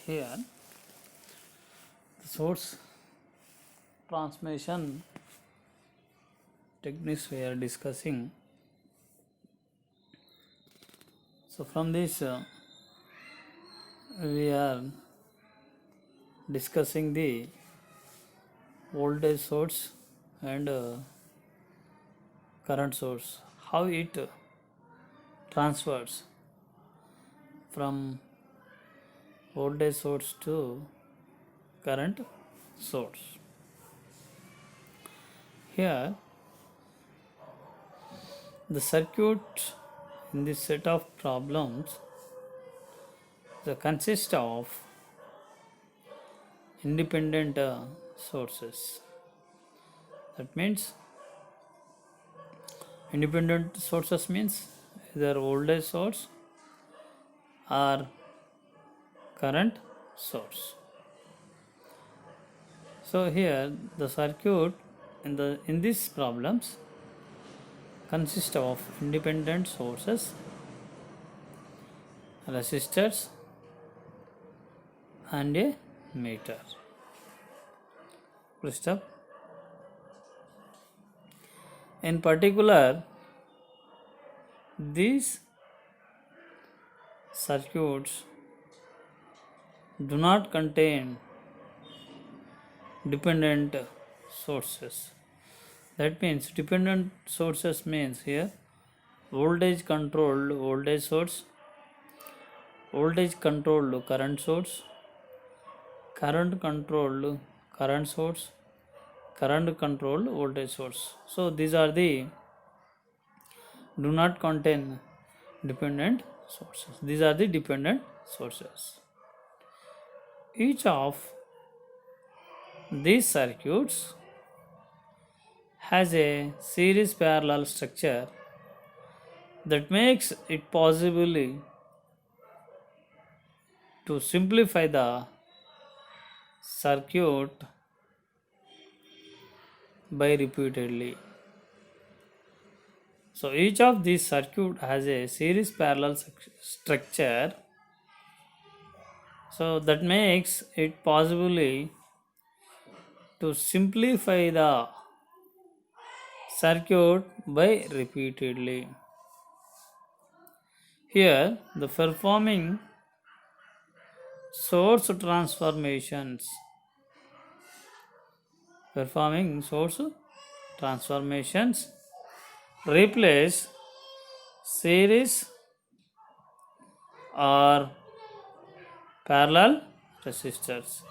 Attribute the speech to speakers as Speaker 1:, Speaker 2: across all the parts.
Speaker 1: Here, the source transmission techniques we are discussing. So, from this, we are discussing the voltage source and current source, how it transfers from voltage source to current source. Here, the circuit in this set of problems consists of independent sources. That means independent sources means either voltage source or current source. So here the circuit in these problems consist of independent sources, resistors and a meter. Full stop. In particular, these circuits do not contain dependent sources. That means dependent sources means here voltage controlled voltage source, voltage controlled current source, current controlled current source, current controlled voltage source. So these are the do not contain dependent sources. These are the dependent sources. Each of these circuits has a series parallel structure that makes it possible to simplify the circuit by repeatedly. So each of these circuit has a series parallel structure, so that makes it possible to simplify the circuit by repeatedly. Here the performing source transformations replace series or parallel resistors.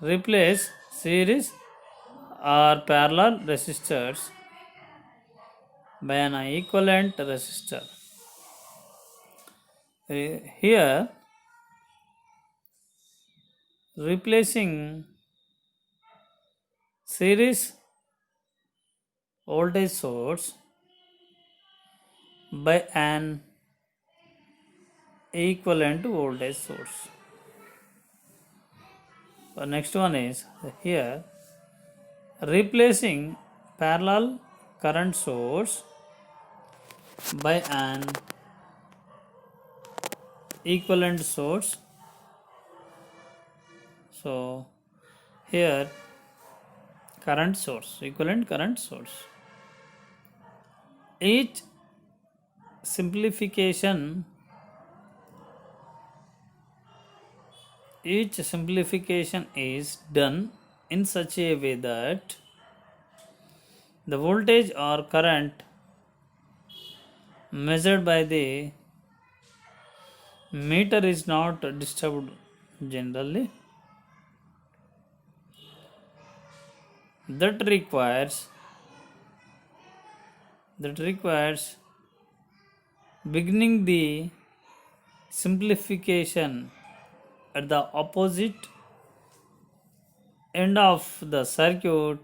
Speaker 1: Replace series or parallel resistors by an equivalent resistor. Here, replacing series voltage source by an equivalent voltage source. The next one is here replacing parallel current source by an equivalent source. So here current source, equivalent current source. Each simplification is done in such a way that the voltage or current measured by the meter is not disturbed generally. That requires beginning the simplification at the opposite end of the circuit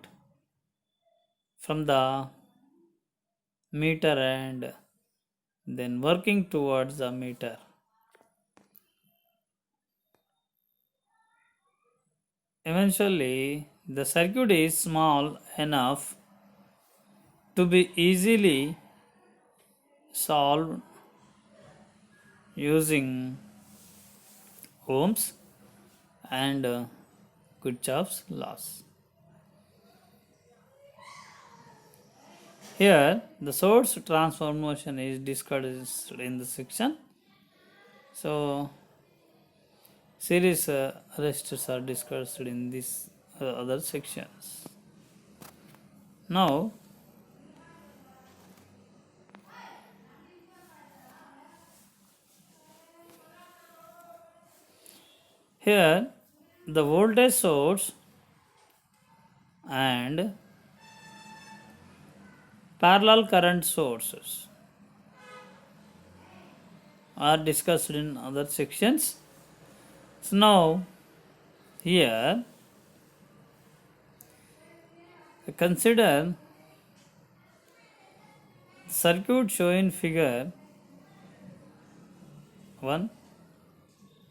Speaker 1: from the meter and then working towards the meter. Eventually, the circuit is small enough to be easily solved using Ohm's and Kirchhoff's laws. Here, the source transformation is discussed in the section. So, series resistors are discussed in these other sections. Now, here the voltage source and parallel current sources are discussed in other sections. So now here consider circuit shown in figure 1.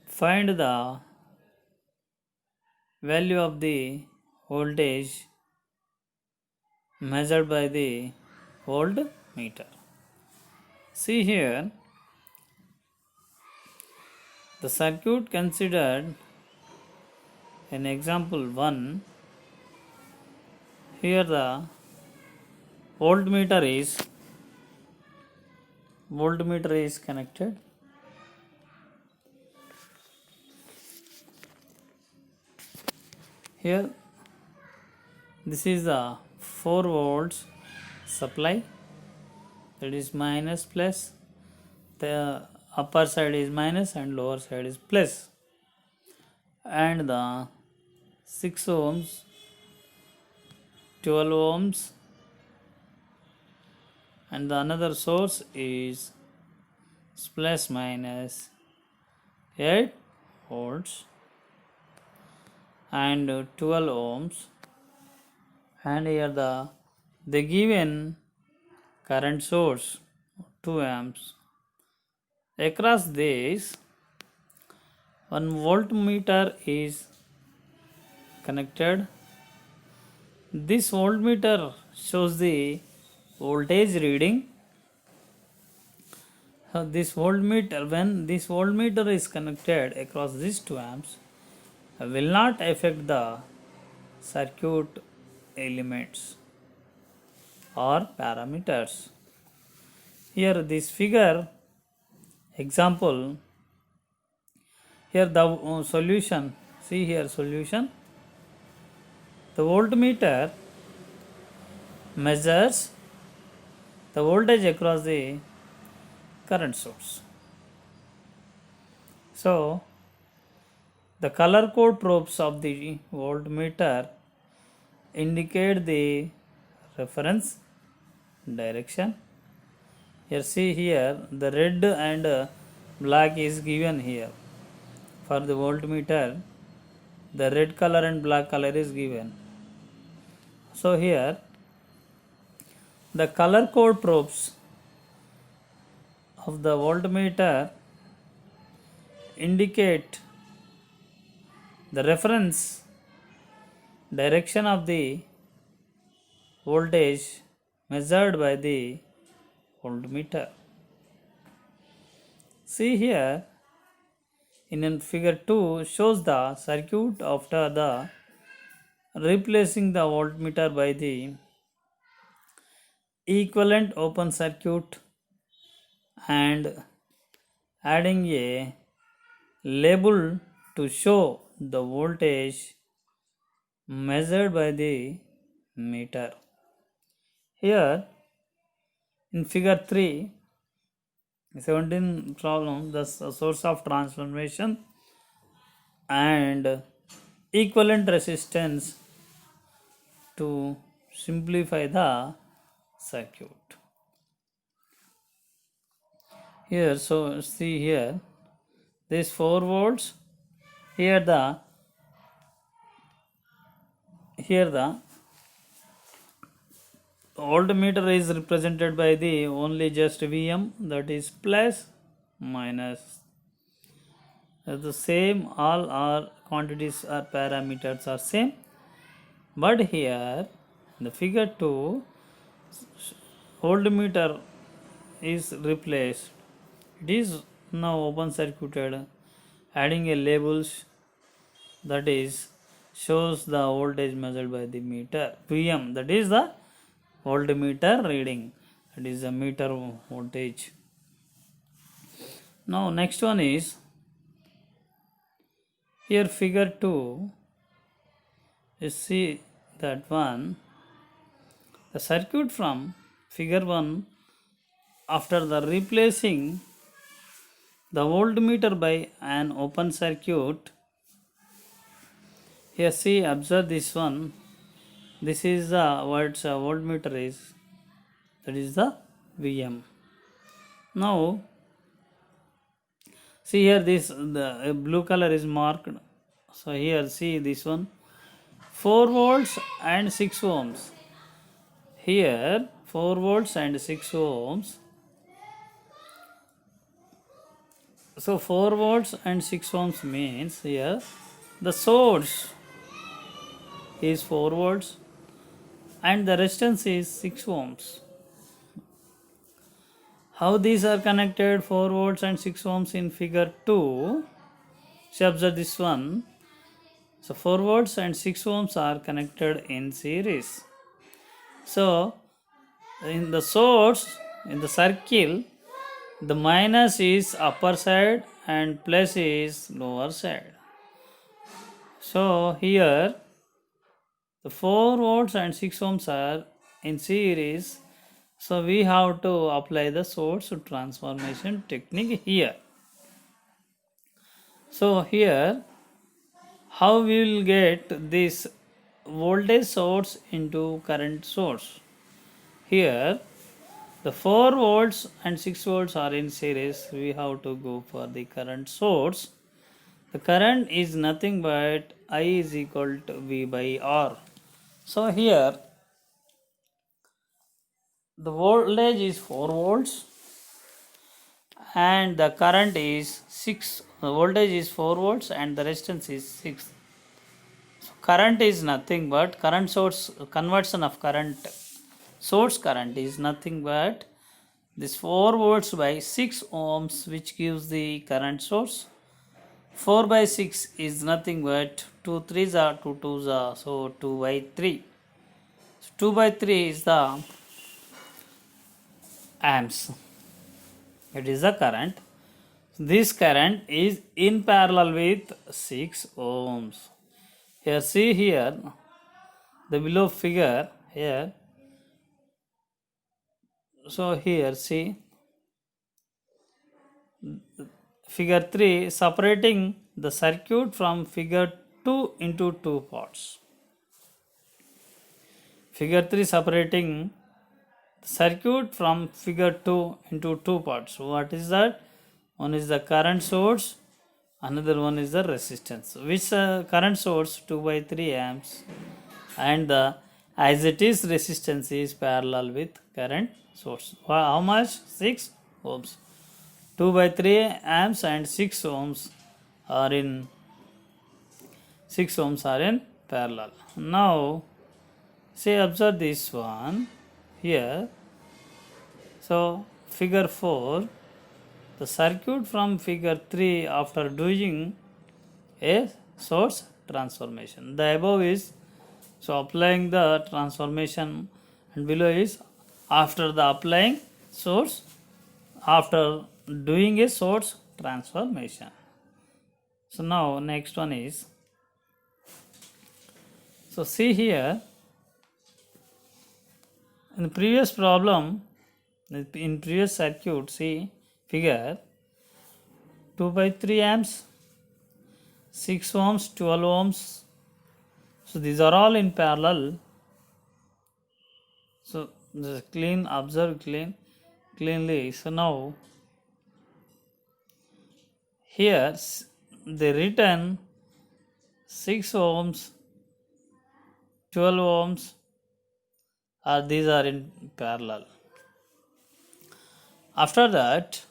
Speaker 1: Find the value of the voltage measured by the voltmeter. See here the circuit considered in example 1. Here the voltmeter is connected. Here this is the 4 volts supply, that is minus plus, the upper side is minus and lower side is plus, and the 6 ohms, 12 ohms, and the another source is plus minus 8 volts and 12 ohms, and here the given current source 2 amps. Across this, one voltmeter is connected. This voltmeter shows the voltage reading. So this voltmeter, when this voltmeter is connected across these 2 amps, will not affect the circuit elements or parameters. Here this figure example, here the solution, see here solution. The voltmeter measures the voltage across the current source. So the color code probes of the voltmeter indicate the reference direction. Here see here the red and black is given here. For the voltmeter, the red color and black color is given. So here the color code probes of the voltmeter indicate the reference direction of the voltage measured by the voltmeter. See here in figure 2 shows the circuit after the replacing the voltmeter by the equivalent open circuit and adding a label to show the voltage measured by the meter. Here in figure 3, 17 problem, the source of transformation and equivalent resistance to simplify the circuit. Here, so see here, this 4 volts, here the voltmeter is represented by the only just Vm, that is plus minus. The same, all our quantities or parameters are same, but here in the figure 2 voltmeter is replaced. It is now open circuited, adding a labels that is shows the voltage measured by the meter. Vm, that is the voltmeter reading, that is the meter voltage. Now next one is here figure 2. You see that one, the circuit from figure 1 after the replacing the voltmeter by an open circuit. Here see, observe this one. This is the what voltmeter is, that is the Vm. Now see here, this the blue color is marked. So here see this one, 4 volts and 6 ohms. Here 4 volts and 6 ohms. So 4 volts and 6 ohms means here the source is 4 volts and the resistance is 6 ohms. How these are connected, 4 volts and 6 ohms in figure 2? See, observe this one. So 4 volts and 6 ohms are connected in series. So in the source, in the circle, the minus is upper side and plus is lower side. So here the 4 volts and 6 ohms are in series. So we have to apply the source transformation technique here. So here how we will get this voltage source into current source? Here the 4 volts and 6 volts are in series. We have to go for the current source. The current is nothing but I is equal to V by R. So here the voltage is 4 volts and the current is 6. The voltage is 4 volts and the resistance is 6. So current is nothing but current source, conversion of current source current is nothing but this 4 volts by 6 ohms, which gives the current source. 4 by 6 is nothing but 2 3s are 2 2s are, so 2 by 3. So 2 by 3 is the amps. It is the current. This current is in parallel with 6 ohms. Here see here the below figure here. So here see figure 3 separating the circuit from figure 2 into 2 parts. Figure 3 separating the circuit from figure 2 into 2 parts. What is that? One is the current source, another one is the resistance. Which current source? 2 by 3 amps, and the as it is resistance is parallel with current source. How much? 6 ohms. 2 by 3 amps and 6 ohms are in parallel. Now say observe this one here. So figure 4, the circuit from figure 3 after doing a source transformation. The above is so applying the transformation, and below is after the applying source, after doing a source transformation. So now next one is, so see here in the previous problem, in previous circuit, see figure 2 by 3 amps, 6 ohms, 12 ohms. So these are all in parallel. So just clean, observe cleanly. So now here they written 6 ohms, 12 ohms, these are in parallel. After that,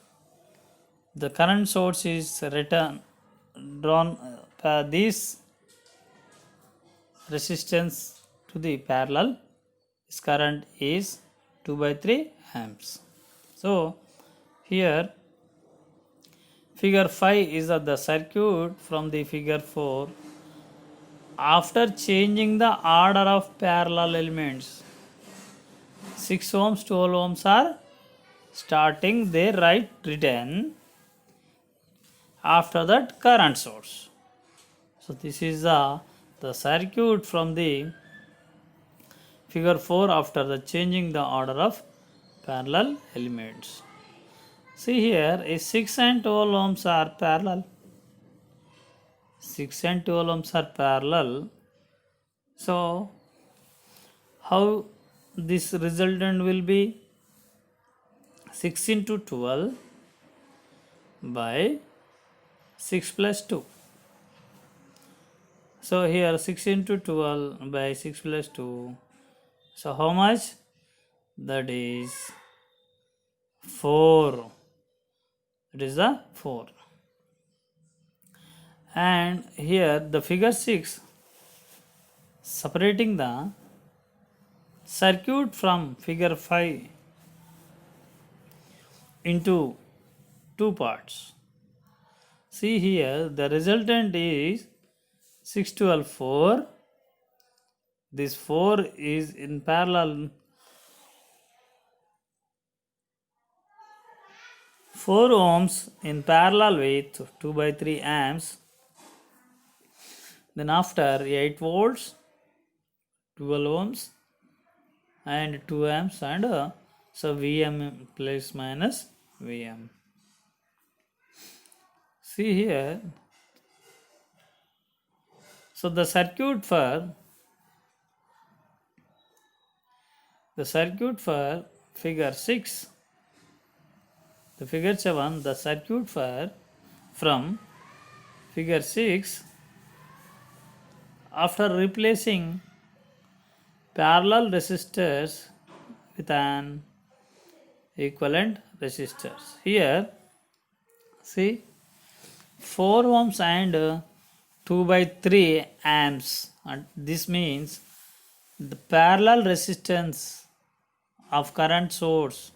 Speaker 1: the current source is drawn this resistance to the parallel. This current is 2 by 3 amps. So here figure 5 is of the circuit from the figure 4 after changing the order of parallel elements, 6 ohms, 12 ohms are starting their right return. After that, current source. So this is the circuit from the figure 4 after the changing the order of parallel elements. See here, is 6 and 12 ohms are parallel. 6 and 12 ohms are parallel. So how this resultant will be? 6 into 12 by 6 plus 2. So here 6 into 12 by 6 plus 2. So how much? That is 4. It is the 4. And here the figure 6 separating the circuit from figure 5 into two parts. See here, the resultant is 6, 12, 4. This 4 is in parallel. 4 ohms in parallel with 2 by 3 amps. Then after 8 volts, 12 ohms and 2 amps, and so Vm plus minus Vm. See here, so the circuit for figure 6, the figure 7, the circuit from figure 6 after replacing parallel resistors with an equivalent resistors. Here see 4 ohms and 2 by 3 amps, and this means the parallel resistance of current source.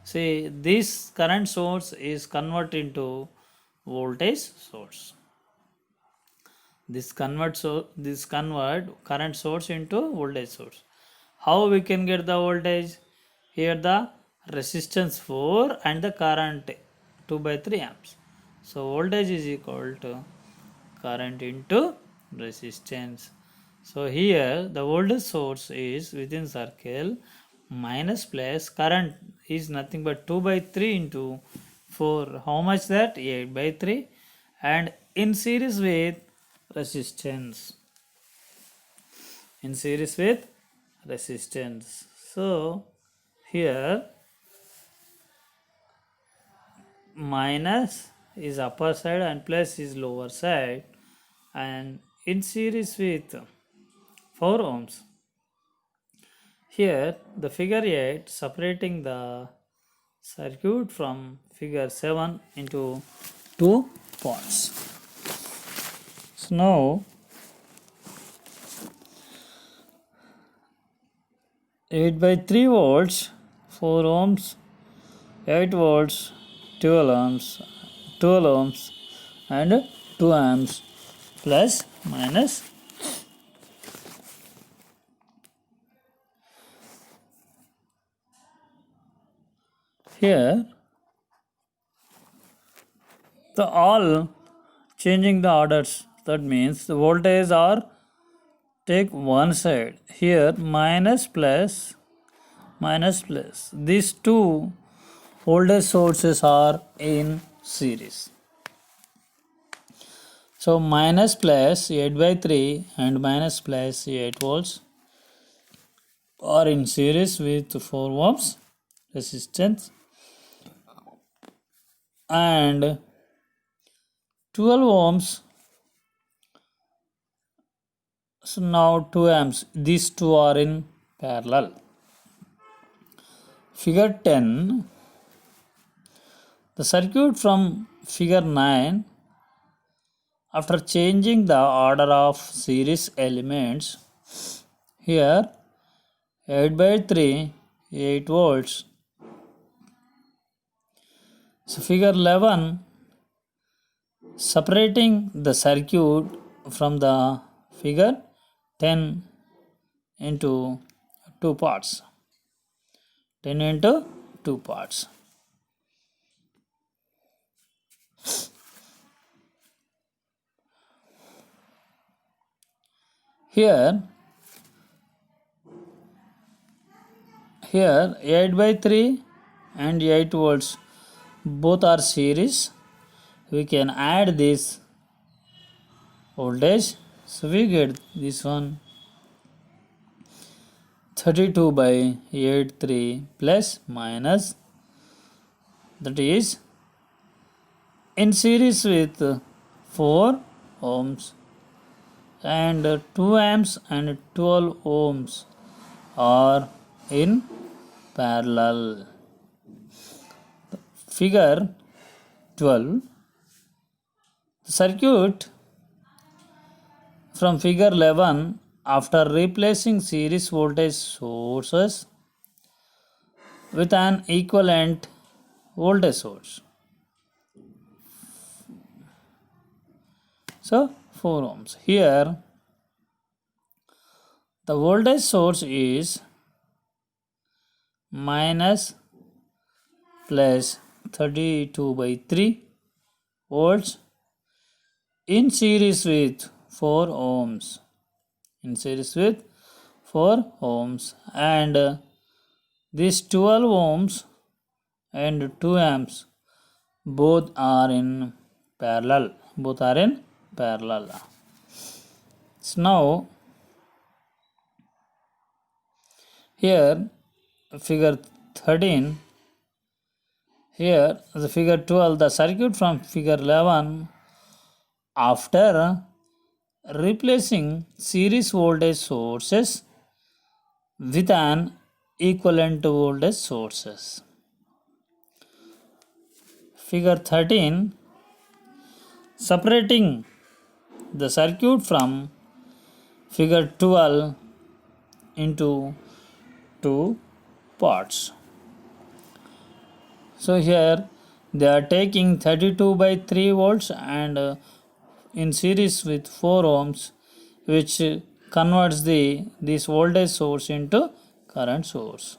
Speaker 1: See, this current source is converted into voltage source. This convert current source into voltage source. How we can get the voltage? Here the resistance 4 and the current 2 by 3 amps. So voltage is equal to current into resistance. So here the voltage source is within circle, minus plus current is nothing but 2 by 3 into 4. How much that? 8 by 3, and in series with resistance. In series with resistance. So here minus is upper side and plus is lower side, and in series with 4 ohms. Here the figure 8 separating the circuit from figure 7 into two parts. So now 8 by 3 volts, 4 ohms, 8 volts, 12 ohms and 2 amps plus minus. Here the all changing the orders, that means the voltage are take one side. Here minus plus, these two voltage sources are in series. So minus plus 8 by 3 and minus plus 8 volts are in series with 4 ohms resistance, and 12 ohms. So now 2 amps, these two are in parallel. Figure 10, the circuit from figure 9 after changing the order of series elements. Here 8 by 3, 8 volts. So figure 11 separating the circuit from the figure 10 into two parts. 10 into two parts. Here 8 by 3 and 8 volts both are series. We can add this voltage, so we get this one 32 by 8 3 plus minus, that is in series with 4 ohms, and 2 amps and 12 ohms are in parallel. Figure 12. The circuit from figure 11, after replacing series voltage sources with an equivalent voltage source. So 4 ohms. Here the voltage source is minus plus 32 by 3 volts in series with 4 ohms. In series with 4 ohms, and these 12 ohms and 2 amps both are in parallel. So now here figure 13, here the figure 12, the circuit from figure 11, after replacing series voltage sources with an equivalent voltage sources. Figure 13, separating the circuit from figure 12 into two parts. So here they are taking 32 by 3 volts and in series with 4 ohms, which converts this voltage source into current source.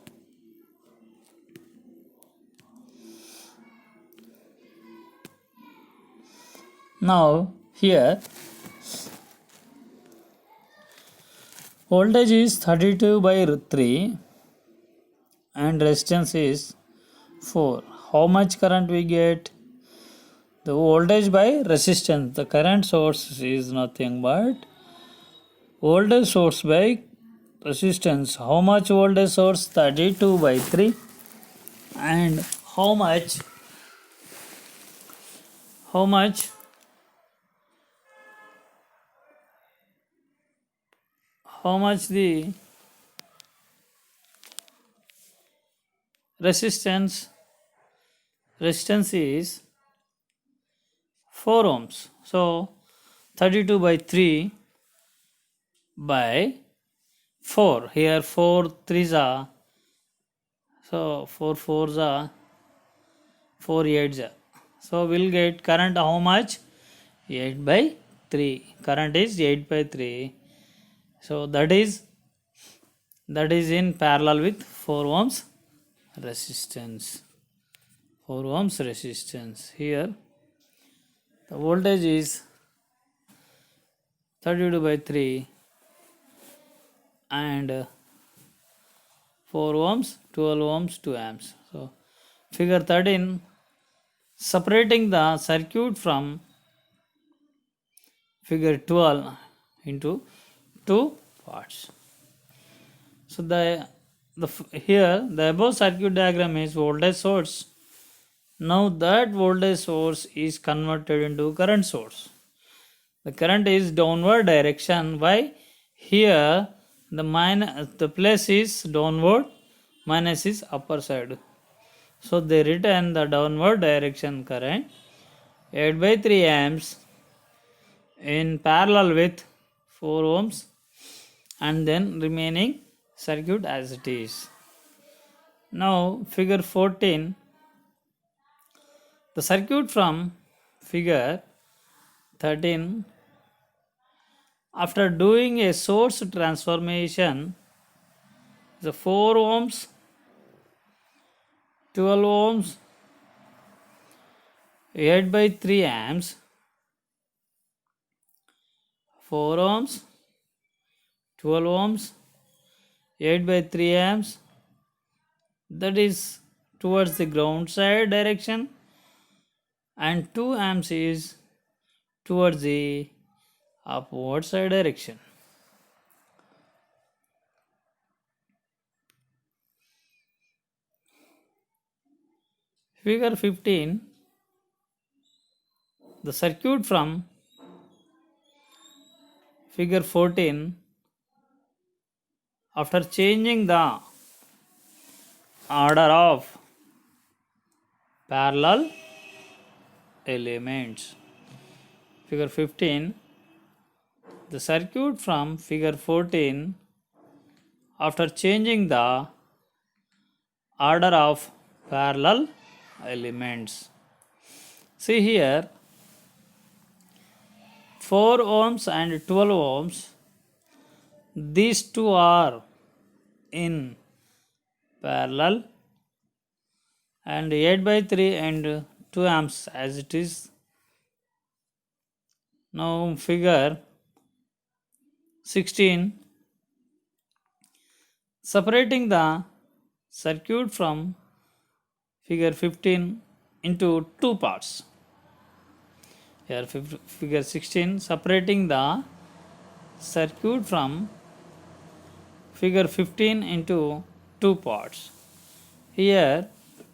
Speaker 1: Now here voltage is 32 by 3 and resistance is 4. How much current we get? The voltage by resistance. The current source is nothing but voltage source by resistance. How much voltage source? 32 by 3. And how much the resistance is 4 ohms. So 32 by 3 by 4. Here 4 3s are, so 4 4s are, 4 8s are. So we'll get current how much? 8 by 3. Current is 8 by 3. So that is in parallel with 4 ohms resistance. 4 ohms resistance. Here the voltage is 32 by 3 and 4 ohms, 12 ohms, 2 amps. So figure 13, separating the circuit from figure 12 into two parts. So here the above circuit diagram is voltage source. Now that voltage source is converted into current source. The current is downward direction. Why? Here the plus is downward, minus is upper side. So they return the downward direction current 8 by 3 amps in parallel with 4 ohms, and then remaining circuit as it is. Now figure 14, the circuit from figure 13 After doing a source transformation, the 4 ohms, 12 ohms, 8 by 3 amps, 4 ohms, 12 ohms, 8 by 3 amps, that is towards the ground side direction, and 2 amps is towards the upward side direction. Figure 15, the circuit from figure 14, after changing the order of parallel elements. Figure 15, the circuit from figure 14, after changing the order of parallel elements. See here, 4 ohms and 12 ohms, these two are in parallel, and 8 by 3 and 2 amps as it is. Now figure 16, separating the circuit from figure 15 into two parts. Here figure 16, separating the circuit from figure 15 into two parts. Here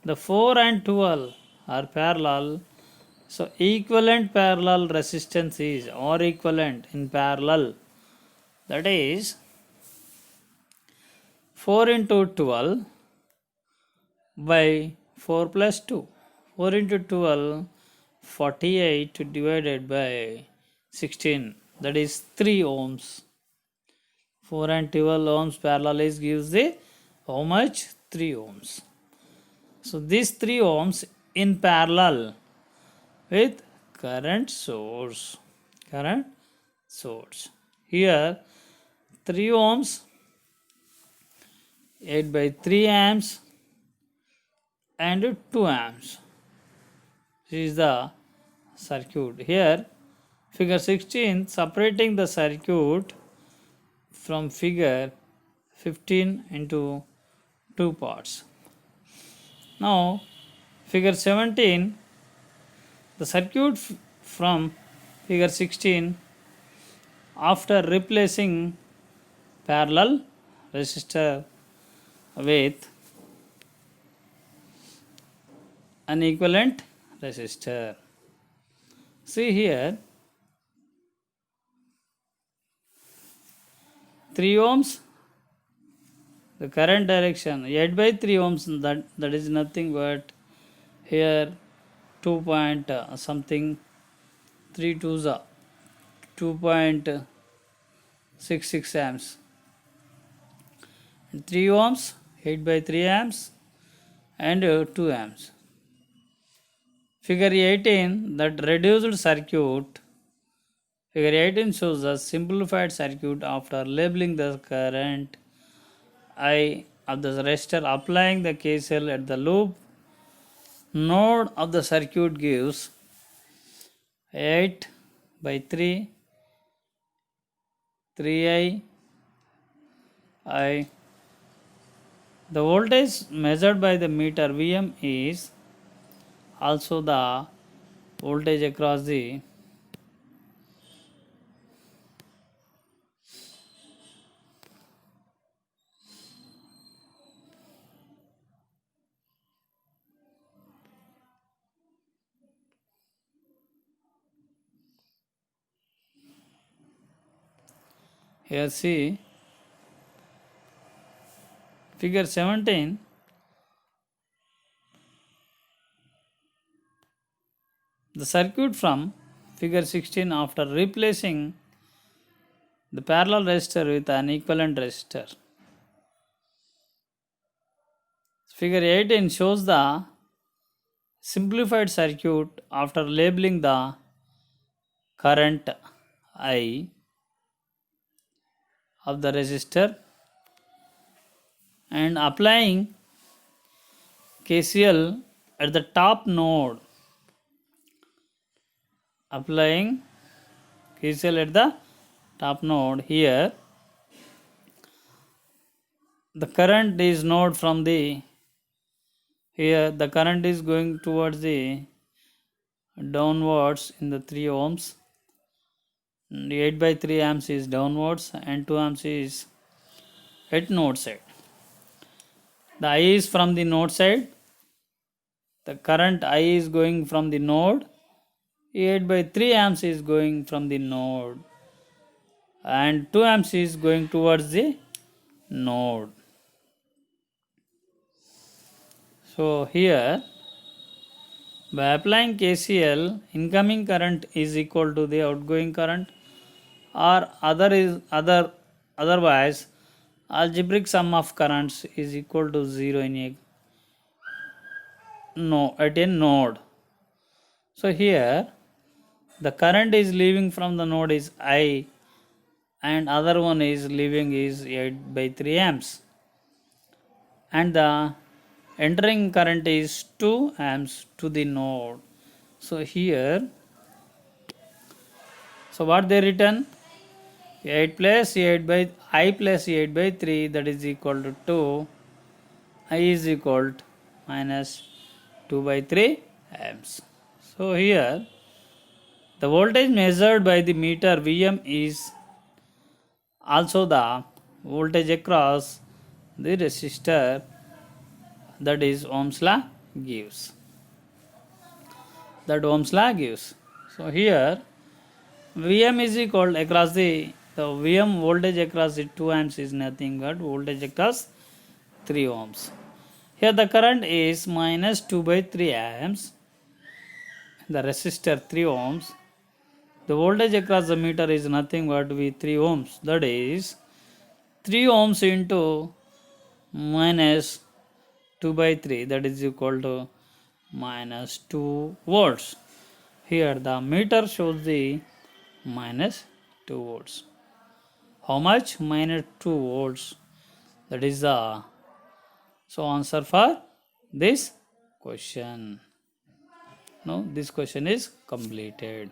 Speaker 1: the 4 and 12 are parallel, so equivalent parallel resistance is or equivalent in parallel, that is 4 into 12 by 4 plus 2. 4 into 12, 48 divided by 16, that is 3 ohms. 4 and 12 ohms parallel is gives the how much? 3 ohms. So these 3 ohms in parallel with current source. Here 3 ohms, 8 by 3 amps and 2 amps. This is the circuit. Here figure 16, separating the circuit from figure 15 into two parts. Now figure 17, the circuit from figure 16, after replacing parallel resistor with an equivalent resistor. See here, 3 ohms, the current direction 8 by 3 ohms, that is nothing but here 2 point something 3 2s 2.66 amps, and 3 ohms, 8 by 3 amps and 2 amps. Figure 18, that reduced circuit. Figure 18 shows the simplified circuit after labeling the current I of the resistor, applying the KCL at the loop node of the circuit gives 8 by 3 3i I. The voltage measured by the meter Vm is also the voltage across the here see figure 17, the circuit from figure 16 after replacing the parallel resistor with an equivalent resistor. Figure 18 shows the simplified circuit after labeling the current I of the resistor and applying KCL at the top node. Applying KCL at the top node. Here the current is node from the, here the current is going towards the downwards in the 3 ohms. 8 by 3 amps is downwards and 2 amps is at node side. The I is from the node side. The current I is going from the node. 8 by 3 amps is going from the node and 2 amps is going towards the node. So here by applying KCL, incoming current is equal to the outgoing current, or otherwise algebraic sum of currents is equal to 0 in a at a node. So here the current is leaving from the node is I and other one is leaving is 8 by 3 amps and the entering current is 2 amps to the node. So here, so what they written, 8 plus 8 by I plus 8 by 3, that is equal to 2. I is equal to minus 2 by 3 amps. So here the voltage measured by the meter Vm is also the voltage across the resistor, that is Ohm's law gives. That Ohm's law gives. So here Vm is equal across the Vm voltage across the 2 amps is nothing but voltage across 3 ohms. Here the current is minus 2 by 3 amps. The resistor 3 ohms. The voltage across the meter is nothing but V 3 ohms. That is 3 ohms into minus 2 by 3, that is equal to minus 2 volts. Here the meter shows the minus 2 volts. How much? Minus 2 volts. That is the answer for this question. Now this question is completed.